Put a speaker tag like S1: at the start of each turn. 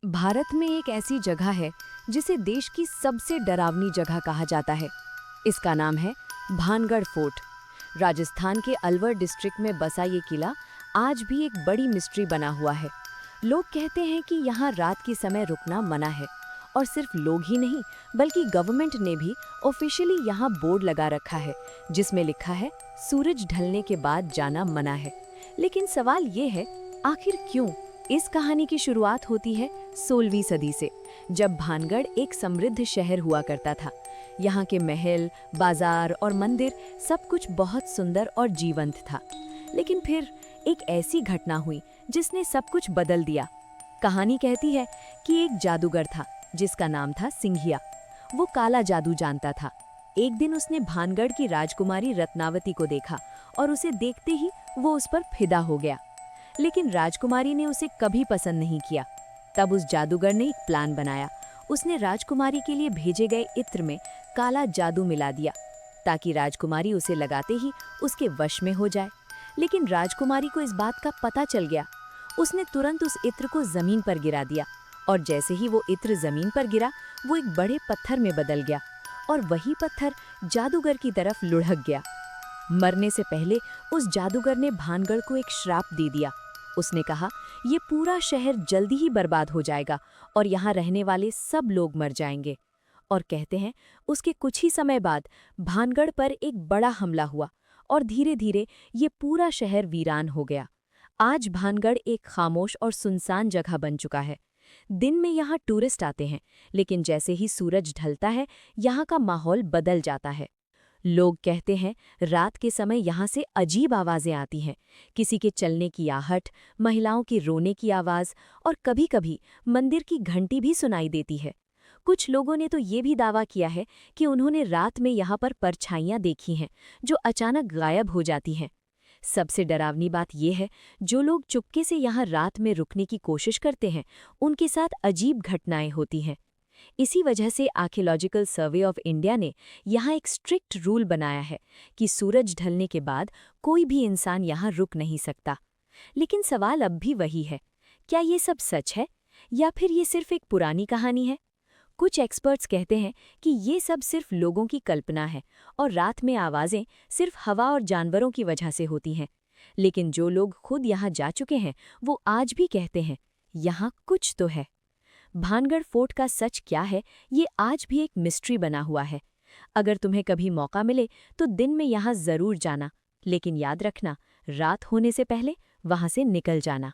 S1: भारत में एक ऐसी जगह है जिसे देश की सबसे डरावनी जगह कहा जाता है। इसका नाम है भानगढ़ फोर्ट। राजस्थान के अलवर डिस्ट्रिक्ट में बसा ये किला आज भी एक बड़ी मिस्ट्री बना हुआ है। लोग कहते हैं कि यहाँ रात के समय रुकना मना है, और सिर्फ लोग ही नहीं बल्कि गवर्नमेंट ने भी ऑफिशियली यहाँ बोर्ड लगा रखा है जिसमें लिखा है सूरज ढलने के बाद जाना मना है। लेकिन सवाल ये है, आखिर क्यों? इस कहानी की शुरुआत होती है 16वीं सदी से, जब भानगढ़ एक समृद्ध शहर हुआ करता था। यहाँ के महल, बाजार और मंदिर सब कुछ बहुत सुंदर और जीवंत था। लेकिन फिर एक ऐसी घटना हुई जिसने सब कुछ बदल दिया। कहानी कहती है कि एक जादूगर था जिसका नाम था सिंघिया। वो काला जादू जानता था। एक दिन उसने भानगढ़ की राजकुमारी रत्नावती को देखा और उसे देखते ही वो उस पर फिदा हो गया। लेकिन राजकुमारी ने उसे कभी पसंद नहीं किया। तब उस जादूगर ने एक प्लान बनाया। उसने राजकुमारी के लिए भेजे गए इत्र में काला जादू मिला दिया ताकि राजकुमारी उसे लगाते ही उसके वश में हो जाए। लेकिन राजकुमारी को इस बात का पता चल गया। उसने तुरंत उस इत्र को जमीन पर गिरा दिया, और जैसे ही वो इत्र जमीन पर गिरा वो एक बड़े पत्थर में बदल गया, और वही पत्थर जादूगर की तरफ लुढ़क गया। मरने से पहले उस जादूगर ने भानगढ़ को एक श्राप दे दिया। उसने कहा, ये पूरा शहर जल्दी ही बर्बाद हो जाएगा और यहाँ रहने वाले सब लोग मर जाएंगे। और कहते हैं उसके कुछ ही समय बाद भानगढ़ पर एक बड़ा हमला हुआ और धीरे धीरे ये पूरा शहर वीरान हो गया। आज भानगढ़ एक खामोश और सुनसान जगह बन चुका है। दिन में यहाँ टूरिस्ट आते हैं, लेकिन जैसे ही सूरज ढलता है यहाँ का माहौल बदल जाता है। लोग कहते हैं रात के समय यहाँ से अजीब आवाज़ें आती हैं, किसी के चलने की आहट, महिलाओं के रोने की आवाज़, और कभी-कभी मंदिर की घंटी भी सुनाई देती है। कुछ लोगों ने तो ये भी दावा किया है कि उन्होंने रात में यहाँ पर परछाइयाँ देखी हैं जो अचानक गायब हो जाती हैं। सबसे डरावनी बात यह है, जो लोग चुपके से यहाँ रात में रुकने की कोशिश करते हैं उनके साथ अजीब घटनाएं होती हैं। इसी वजह से आर्कियोलॉजिकल सर्वे ऑफ इंडिया ने यहाँ एक स्ट्रिक्ट रूल बनाया है कि सूरज ढलने के बाद कोई भी इंसान यहाँ रुक नहीं सकता। लेकिन सवाल अब भी वही है, क्या ये सब सच है या फिर ये सिर्फ एक पुरानी कहानी है? कुछ एक्सपर्ट्स कहते हैं कि ये सब सिर्फ लोगों की कल्पना है और रात में आवाज़ें सिर्फ हवा और जानवरों की वजह से होती हैं। लेकिन जो लोग खुद यहाँ जा चुके हैं वो आज भी कहते हैं यहाँ कुछ तो है। भानगढ़ फोर्ट का सच क्या है, ये आज भी एक मिस्ट्री बना हुआ है। अगर तुम्हें कभी मौका मिले तो दिन में यहाँ ज़रूर जाना, लेकिन याद रखना, रात होने से पहले वहाँ से निकल जाना।